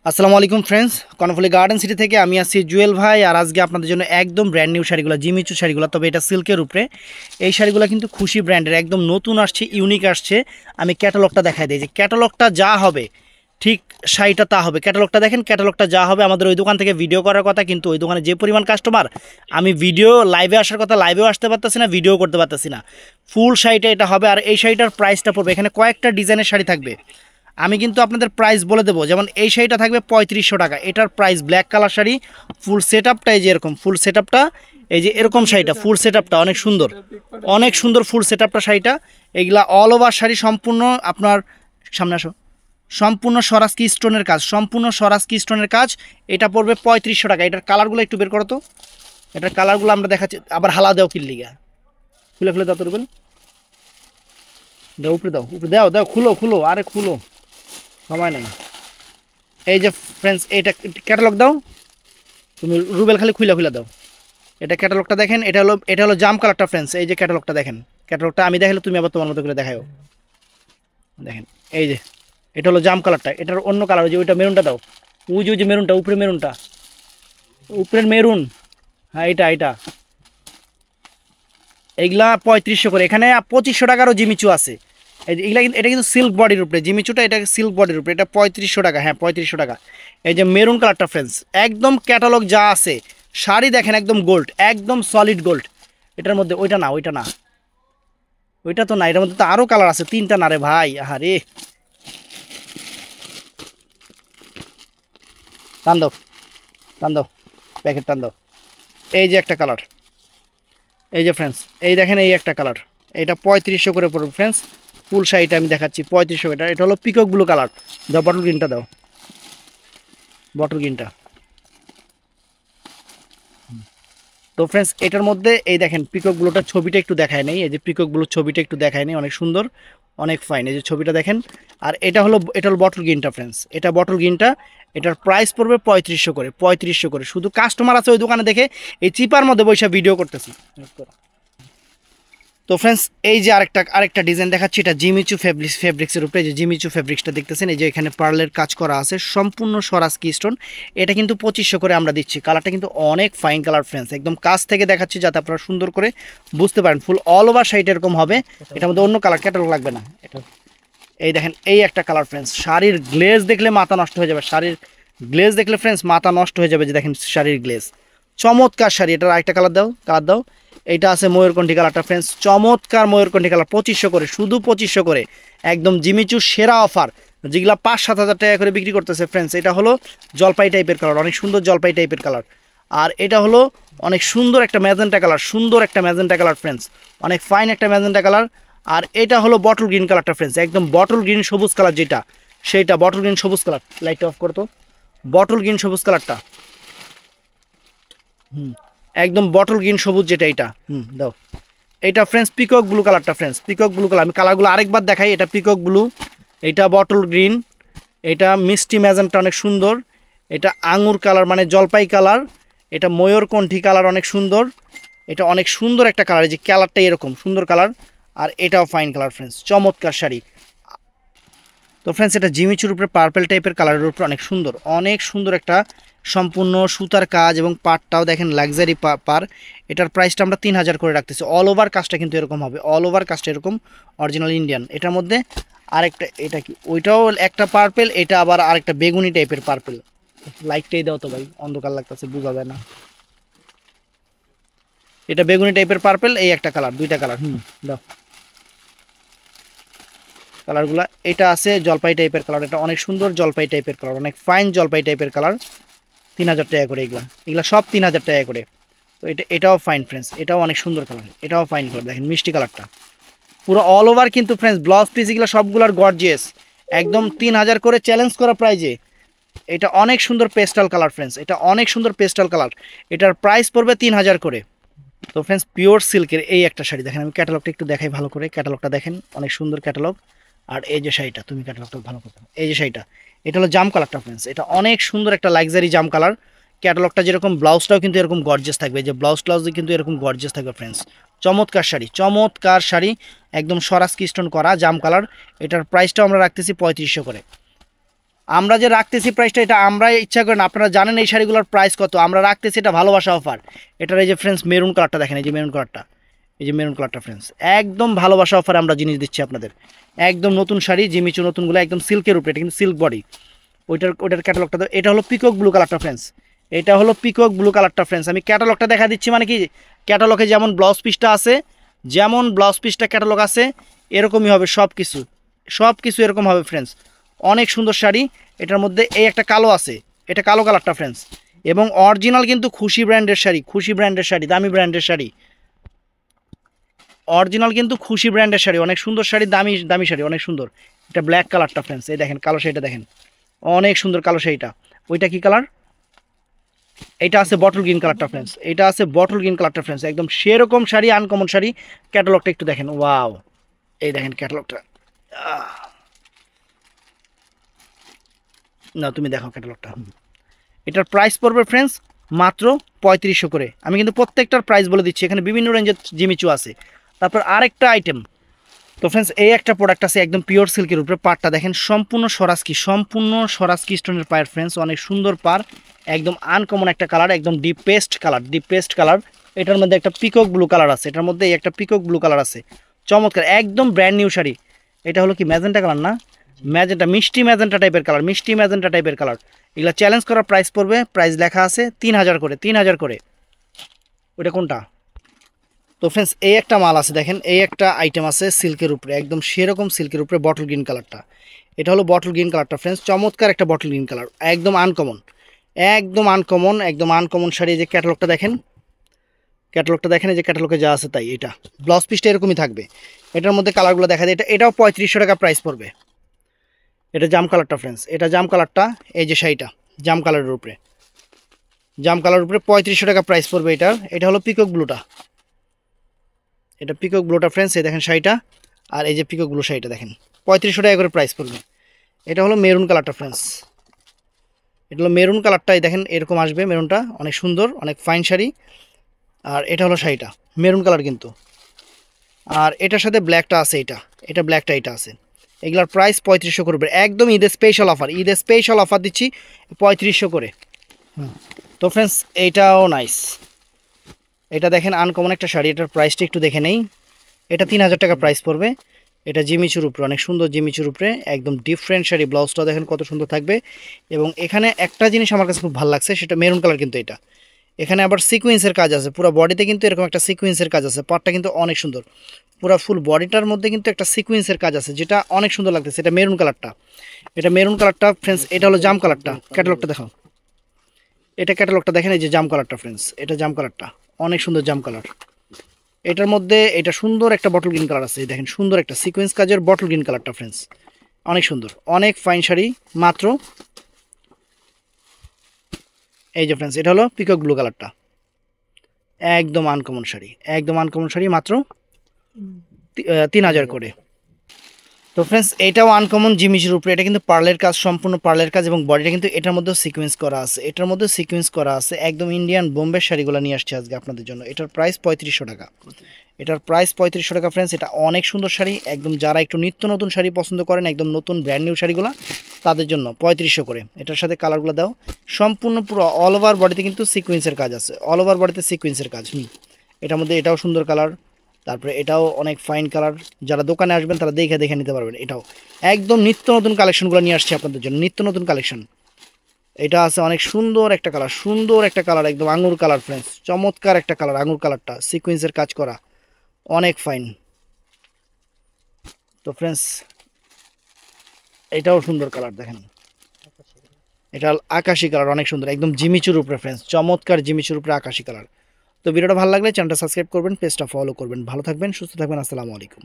আসসালামু আলাইকুম friends, Karnaphuli garden city থেকে আমি আছি জুয়েল ভাই। আর আজকে আপনাদের জন্য একদম ব্র্যান্ড নিউ শাড়িগুলো, জিমিচু শাড়িগুলো, তবে এটা সিল্কের উপরে। এই শাড়িগুলো কিন্তু খুশি ব্র্যান্ডের, একদম নতুন আসছে, ইউনিক আসছে। আমি ক্যাটালগটা দেখাই দিই যে ক্যাটালগটা যা হবে ঠিক শাড়িটা তা হবে। ক্যাটালগটা দেখেন, ক্যাটালগটা যা হবে। আমাদের ওই দোকান থেকে ভিডিও করার কথা, কিন্তু ওই দোকানে যে পরিমাণ কাস্টমার, আমি ভিডিও লাইভে আসার কথা, লাইভেও আসতে পারতেছি না, ভিডিও করতে পারতেছি না। ফুল শাড়িটা এটা হবে। আর এই শাড়িটার প্রাইসটা পড়বে, এখানে কয়েকটা ডিজাইনের শাড়ি থাকবে। আমি কিন্তু আপনাদের প্রাইস বলে দেবো। যেমন এই শাড়িটা থাকবে 3500 টাকা, এটার price black colour sari, full set আপটা এই যে এরকম ফুল সেট আপটা, এই যে এরকম শাড়িটা ফুল সেট আপটা অনেক সুন্দর, অনেক সুন্দর ফুল সেট আপটা শাড়িটা। এগুলা অল ওভার শাড়ি, সম্পূর্ণ আপনার সামনে আসো, সম্পূর্ণ স্বরাজকি স্টোনের কাজ, সম্পূর্ণ স্বরাজকি স্টোনের কাজ। এটা পড়বে 3500 টাকা। এটার কালারগুলো একটু বের করো তো, এটার কালারগুলো আমরা দেখাচ্ছি। আবার হালা দাও কিল্লিগা, খুলে খুলে দাও তো রুবেল, দাও উপরে, দাও উপরে, দাও দাও, খুলো খুলো, আরে খুলো, সময় নেই। এই যে ফ্রেন্ডস, এইটা ক্যাটালগ দাও তুমি, রুবেল খালি খুলে খুলে দাও। এটা ক্যাটালগটা দেখেন, এটা হলো জাম কালারটা ফ্রেন্ডস। এই যে ক্যাটালগটা দেখেন, ক্যাটালগটা আমি দেখালে তুমি আবার তোমার মতো করে দেখাও। দেখেন এই যে এটা হলো জাম কালারটা, এটার অন্য কালার, ওই যে ওইটা মেরুনটা দাও, ওই যে মেরুনটা, উপরে মেরুনটা, উপরের মেরুন, হ্যাঁ এটা এটা। এইগুলা 3500 করে। এখানে 2500 টাকারও জিমিচু আছে। এই যে এগুলা এটা কিন্তু সিল্ক বডির উপরে, জিমিচুটা এটা সিল্ক বডির উপরে, এটা 3500 টাকা, হ্যাঁ 3500 টাকা। এই যে মেরুন কালারটা ফ্রেন্ডস, একদম ক্যাটালগ যা আছে শাড়ি দেখেন, একদম গোল্ড, একদম সলিড গোল্ড। এটার মধ্যে ওইটা না, ওইটা না, ওইটা তো না, এটার মধ্যে তো আরও কালার আছে, তিনটা না রে ভাই, আহারে। টান দাও, টান দাও, প্যাকেট টান দাও। এই যে একটা কালার, এই যে ফ্রেন্ডস, এই দেখেন এই একটা কালার, এটা 3500 করে পড়বে ফ্রেন্ডস। ফুল শাড়িটা আমি দেখাচ্ছি 3500। এটা হলো পিকক ব্লু কালার। দাও বটল গ্রিনটা দাও, বটল গ্রিনটা। তো ফ্রেন্ডস এটার মধ্যে এই দেখেন পিকক ব্লুটার ছবিটা একটু দেখায় নেই, এই যে পিকক ব্লুর ছবিটা একটু দেখায় নেই, অনেক সুন্দর, অনেক ফাইন, এই যে ছবিটা দেখেন। আর এটা হলো বটল গ্রিনটা ফ্রেন্ডস, এটা বটল গ্রিনটা। এটার প্রাইস পড়বে 3500 করে, 3500 করে। শুধু কাস্টমার আছে ওই দোকানে দেখে এই চিপার মধ্যে বৈশা ভিডিও করতেছি। তো ফ্রেন্ডস এই যে আরেকটা ডিজাইন দেখাচ্ছি, এটা জিমিচু ফেব্রিক্সের উপরে। যে জিমিচু ফেব্রিক্সটা দেখতেছেন, এই যে এখানে পার্লের কাজ করা আছে, সম্পূর্ণ স্বরাজকি স্টোন। এটা কিন্তু 2500 করে আমরা দিচ্ছি। কালারটা কিন্তু অনেক ফাইন কালার ফ্রেন্ডস, একদম কাছ থেকে দেখাচ্ছি যাতে আপনারা সুন্দর করে বুঝতে পারেন। ফুল অল ওভার শাড়ি এরকম হবে, এটার মধ্যে অন্য কালার ক্যাটালগ লাগবে না। এটা এই দেখেন এই একটা কালার ফ্রেন্ডস, শাড়ির গ্লেজ দেখলে মাথা নষ্ট হয়ে যাবে, শাড়ির গ্লেজ দেখলে ফ্রেন্ডস মাথা নষ্ট হয়ে যাবে। যে দেখেন শাড়ির গ্লেজ, চমৎকার শাড়ি। এটার আরেকটা কালার দাও, কালার দাও। এইটা আছে ময়ূরকণ্ঠী কালারটা ফ্রেন্ডস, চমৎকার ময়ূরকণ্ঠী কালার, 2500 করে, শুধু 2500 করে। একদম জিমিচু সেরা অফার, যেগুলা 5-7 হাজার টাকা করে বিক্রি করতেছে ফ্রেন্ডস। এটা হলো জলপাই টাইপের কালার, অনেক সুন্দর জলপাই টাইপের কালার। আর এটা হলো অনেক সুন্দর একটা ম্যাজেন্টা কালার, সুন্দর একটা ম্যাজেন্টা কালার ফ্রেন্ডস, অনেক ফাইন একটা ম্যাজেন্টা কালার। আর এটা হলো বটল গ্রিন কালারটা ফ্রেন্ডস, একদম বটল গ্রিন সবুজ কালার যেটা, সেইটা বটল গ্রিন সবুজ কালার। লাইটটা অফ করতো, বটল গ্রিন সবুজ কালারটা, একদম বটল গ্রিন সবুজ যেটা, এটা দাও। এটা ফ্রেন্ডস পিকক ব্লু কালারটা ফ্রেন্ডস, পিকক ব্লু কালার। আমি কালারগুলো আরেকবার দেখাই, এটা পিকক ব্লু, এটা বটল গ্রিন, এটা মিষ্টি ম্যাজেন্টা অনেক সুন্দর, এটা আঙুর কালার মানে জলপাই কালার, এটা ময়ূরকণ্ঠী কালার অনেক সুন্দর, এটা অনেক সুন্দর একটা কালার, এই যে কালারটা এরকম সুন্দর কালার। আর এটাও ফাইন কালার ফ্রেন্ডস, চমৎকার শাড়ি। তো ফ্রেন্ডস এটা জিমিচুর উপরে পার্পেল টাইপের কালারের উপরে অনেক সুন্দর, অনেক সুন্দর একটা সম্পূর্ণ সুতার কাজ, এবং পাটটাও দেখেন লাক্সারি পার। এটার প্রাইসটা আমরা 3000 করে রাখতেছি। অল ওভার কাজটা কিন্তু এরকম হবে, অল ওভার কাজটা এরকম অরিজিনাল ইন্ডিয়ান। এটার মধ্যে আরেকটা, এটা কি ওইটাও একটা পার্পেল, এটা আবার আরেকটা বেগুনি টাইপের পার্পেল। লাইটটাই দাও তো ভাই, অন্ধকার লাগতেছে, বোঝা যায় না। এটা বেগুনি টাইপের পার্পেল, এই একটা কালার, দুইটা কালার, দাও কালারগুলা। এটা আছে জলপাই টাইপের কালার, এটা অনেক সুন্দর জলপাই টাইপের কালার, অনেক ফাইন জলপাই টাইপের কালার। 3000 টাকা করে এগুলা, এগুলা সব 3000 টাকা করে। তো এটাও ফাইন ফ্রেন্ডস, এটাও অনেক সুন্দর কালার, এটাও ফাইন কালার, দেখেন মিষ্টি কালারটা পুরো অল ওভার। কিন্তু ফ্রেন্ডস ব্লাউজ পিস এগুলো সবগুলার গর্জিয়াস, একদম 3000 করে চ্যালেঞ্জ করা প্রাইজে। এটা অনেক সুন্দর পেস্টাল কালার ফ্রেন্ডস, এটা অনেক সুন্দর পেস্টাল কালার। এটার প্রাইস পড়বে 3000 করে। তো ফ্রেন্ডস পিওর সিল্কের এই একটা শাড়ি দেখেন, আমি ক্যাটালগটা একটু দেখাই ভালো করে, ক্যাটালগটা দেখেন, অনেক সুন্দর ক্যাটালগ। আর এই যে শাড়িটা, তুমি ক্যাটালগটা ভালো করতে, এই যে শাড়িটা, এটা হলো জাম কালারটা ফ্রেন্ডস, এটা অনেক সুন্দর একটা লাক্সারি জাম কালার। ক্যাটালগটা যেরকম, ব্লাউজটাও কিন্তু এরকম গর্জিয়াস থাকবে, যে ব্লাউজ কিন্তু এরকম গর্জিয়াস থাকবে ফ্রেন্ডস। চমৎকার শাড়ি, চমৎকার শাড়ি, একদম স্বরাজকি স্টোন করা জাম কালার। এটার প্রাইসটাও আমরা রাখতেছি 3500 করে। আমরা যে রাখতেছি প্রাইসটা এটা আমরা ইচ্ছা করেন, আপনারা জানেন এই শাড়িগুলোর প্রাইস কত, আমরা রাখতেছি এটা ভালোবাসা অফার। এটার এই যে ফ্রেন্ডস মেরুন কালারটা দেখেন, এই যে মেরুন কালারটা, এই যে মেরুন কালারটা ফ্রেন্ডস, একদম ভালোবাসা অফারে আমরা জিনিস দিচ্ছি আপনাদের। একদম নতুন শাড়ি, জিমিচু নতুনগুলো, একদম সিল্কের উপরে, এটা কিন্তু সিল্ক বডি। ওইটার ক্যাটালগটা, এটা হলো পিকক ব্লু কালারটা ফ্রেন্ডস, এটা হলো পিকক ব্লু কালারটা ফ্রেন্ডস। আমি ক্যাটালগটা দেখা দিচ্ছি, মানে কি ক্যাটালগে যেমন ব্লাউজ পিসটা আছে, যেমন ব্লাউজ পিসটা ক্যাটালগ আছে এরকমই হবে সব কিছু, সব কিছু এরকম হবে ফ্রেন্ডস। অনেক সুন্দর শাড়ি। এটার মধ্যে এই একটা কালো আছে, এটা কালো কালারটা ফ্রেন্ডস, এবং অরিজিনাল কিন্তু খুশি ব্র্যান্ডের শাড়ি, খুশি ব্র্যান্ডের শাড়ি, দামি ব্র্যান্ডের শাড়ি, অরিজিনাল কিন্তু খুশি ব্র্যান্ডের শাড়ি, অনেক সুন্দর শাড়ি, দামি দামি শাড়ি, অনেক সুন্দর। এটা ব্ল্যাক কালারটা ফ্রেন্ডস, এই দেখেন কালো শাড়িটা দেখেন, অনেক সুন্দর কালো শাড়িটা। ওইটা কি কালার? এটা আছে বটল গ্রিন কালারটা ফ্রেন্ডস, এটা আছে বটল গ্রিন কালারটা ফ্রেন্ডস, একদম সেরকম শাড়ি, আনকমন শাড়ি। ক্যাটালগটা একটু দেখেন, ওয়াও, এই দেখেন ক্যাটালগটা। না তুমি দেখো ক্যাটালগটা। এটার প্রাইস পড়বে ফ্রেন্ডস মাত্র 3500 করে। আমি কিন্তু প্রত্যেকটার প্রাইস বলে দিচ্ছি, এখানে বিভিন্ন রেঞ্জের জিমিচু আছে। তারপর আরেকটা আইটেম, তো ফ্রেন্ডস এই একটা প্রোডাক্ট আছে একদম পিওর সিল্কের উপরে, পাড়টা দেখেন সম্পূর্ণ স্বরাজকি, সম্পূর্ণ স্বরাজকি স্টোনের পায়ের ফ্রেন্ডস, অনেক সুন্দর পার, একদম আনকমন একটা কালার, একদম deep paste colour, deep paste colour. এটার মধ্যে একটা পিকক ব্লু কালার আছে, এটার মধ্যে একটা পিকক ব্লু কালার আছে, চমৎকার, একদম ব্র্যান্ড নিউ শাড়ি। এটা হলো কি ম্যাজেন্টা কালার না, ম্যাজেন্টা, মিষ্টি ম্যাজেন্টা টাইপের কালার, মিষ্টি ম্যাজেন্টা টাইপের কালার। এগুলো চ্যালেঞ্জ করার প্রাইস পড়বে, প্রাইস লেখা আছে 3000 করে, 3000 করে। ওইটা কোনটা? তো ফ্রেন্ডস এই একটা মাল আছে দেখেন, এই একটা আইটেম আছে সিল্কের উপরে, একদম সেরকম সিল্কের উপরে, বটল গ্রিন কালারটা। এটা হলো বটল গ্রিন কালারটা ফ্রেন্ডস, চমৎকার একটা বটল গ্রিন কালার, একদম আনকমন, একদম আনকমন, একদম আনকমন শাড়ি। যে ক্যাটালগটা দেখেন, ক্যাটালগটা দেখেন, এই যে ক্যাটালগে যা আছে তাই। এটা ব্লাউজ পিসটা এরকমই থাকবে। এটার মধ্যে কালারগুলো দেখা যায়, এটাও 3500 টাকা প্রাইস পড়বে। এটা জাম কালারটা ফ্রেন্ডস, এটা জাম কালারটা, এই যে শাড়িটা জাম কালারের উপরে, জাম কালারের উপরে 3500 টাকা প্রাইস পড়বে এটার। এটা হলো পিকক ব্লুটা, এটা পিকক ব্লুটা ফ্রেন্ডস, এই দেখেন শাড়িটা, আর এই যে পিকক ব্লু শাড়িটা দেখেন 3500 টাকা করে প্রাইস পড়বে। এটা হলো মেরুন কালারটা ফ্রেন্ডস, এটা হলো মেরুন কালারটাই দেখেন এরকম আসবে, মেরুনটা অনেক সুন্দর, অনেক ফাইন শাড়ি। আর এটা হলো শাড়িটা মেরুন কালার কিন্তু, আর এটার সাথে ব্ল্যাকটা আছে, এটা ব্ল্যাকটা এটা আছে। এগুলার প্রাইস 3500 করবে, একদম ঈদের স্পেশাল অফার, ঈদের স্পেশাল অফার দিচ্ছি 3500 করে। তো ফ্রেন্ডস এইটাও নাইস, এটা দেখেন আনকমন একটা শাড়ি, এটার প্রাইসটা একটু দেখে নেই। এটা 3000 টাকা প্রাইস পড়বে। এটা জিমিচুর উপরে, অনেক সুন্দর জিমিচুর উপরে, একদম ডিফারেন্ট শাড়ি। ব্লাউজটা দেখেন কত সুন্দর থাকবে। এবং এখানে একটা জিনিস আমার কাছে খুব ভালো লাগছে, সেটা মেরুন কালার কিন্তু এটা, এখানে আবার সিকুয়েন্সের কাজ আছে পুরো বডিতে, কিন্তু এরকম একটা সিকুয়েন্সের কাজ আছে, পাটটা কিন্তু অনেক সুন্দর, পুরো ফুল বডিটার মধ্যে কিন্তু একটা সিকুয়েন্সের কাজ আছে, যেটা অনেক সুন্দর লাগতেছে। এটা মেরুন কালারটা, এটা মেরুন কালারটা ফ্রেন্ডস, এটা হলো জাম কালারটা। ক্যাটালগটা দেখো, এটা ক্যাটালগটা দেখেন, এই যে জাম কালারটা ফ্রেন্ডস, এটা জাম কালারটা, অনেক সুন্দর জাম কালার। এটার মধ্যে এটা সুন্দর একটা বটল গ্রিন কালার আছে, দেখেন সুন্দর একটা সিকোয়েন্স কাজের বটল গ্রিন কালারটা ফ্রেন্ডস, অনেক সুন্দর, অনেক ফাইন শাড়ি। মাত্র এই যে ফ্রেন্ডস, এটা হলো পিকক ব্লু কালারটা, একদম আনকমন শাড়ি, একদম আনকমন শাড়ি, মাত্র 3000 করে। তো ফ্রেন্ডস এটাও আনকমন জিমিচুর উপরে, এটা কিন্তু পার্লের কাজ, সম্পূর্ণ পার্লের কাজ, এবং বডিটা কিন্তু এটার মধ্যে সিকোয়েন্স করা আছে, এটার মধ্যে সিকোয়েন্স করা আছে, একদম ইন্ডিয়ান বোম্বে শাড়িগুলো নিয়ে আসছে আজকে আপনাদের জন্য। এটার প্রাইস 3500 টাকা, এটার প্রাইস 3500 টাকা ফ্রেন্ডস। এটা অনেক সুন্দর শাড়ি, একদম যারা একটু নিত্য নতুন শাড়ি পছন্দ করেন, একদম নতুন ব্র্যান্ড নিউ শাড়িগুলো, তাদের জন্য 3500 করে। এটার সাথে কালারগুলো দাও, সম্পূর্ণ পুরো অল ওভার বডিতে কিন্তু সিকোয়েন্সের কাজ আছে, অল ওভার বডিতে সিকোয়েন্সের কাজ। এটার মধ্যে এটাও সুন্দর কালার, তারপরে এটাও অনেক ফাইন কালার, যারা দোকানে আসবেন তারা দেখে দেখে নিতে পারবেন। এটাও একদম নিত্য নতুন কালেকশনগুলো নিয়ে আসছে আপনাদের জন্য, নিত্য নতুন কালেকশন। এটা আছে অনেক সুন্দর একটা কালার, সুন্দর একটা কালার, একদম আঙুর কালার ফ্রেন্ডস, চমৎকার একটা কালার, আঙুর কালারটা সিকোয়েন্সের কাজ করা, অনেক ফাইন। তো ফ্রেন্ডস এটাও সুন্দর কালার দেখেন, এটা আকাশি কালার, অনেক সুন্দর, একদম জিমিচুর উপরে ফ্রেন্ডস, চমৎকার জিমিচুর উপরে আকাশি কালার। তো ভিডিওটা ভালো লাগলে চ্যানেলটা সাবস্ক্রাইব করবেন, পেজটা ফলো করবেন। ভালো থাকবেন, সুস্থ থাকবেন, আসসালামু আলাইকুম।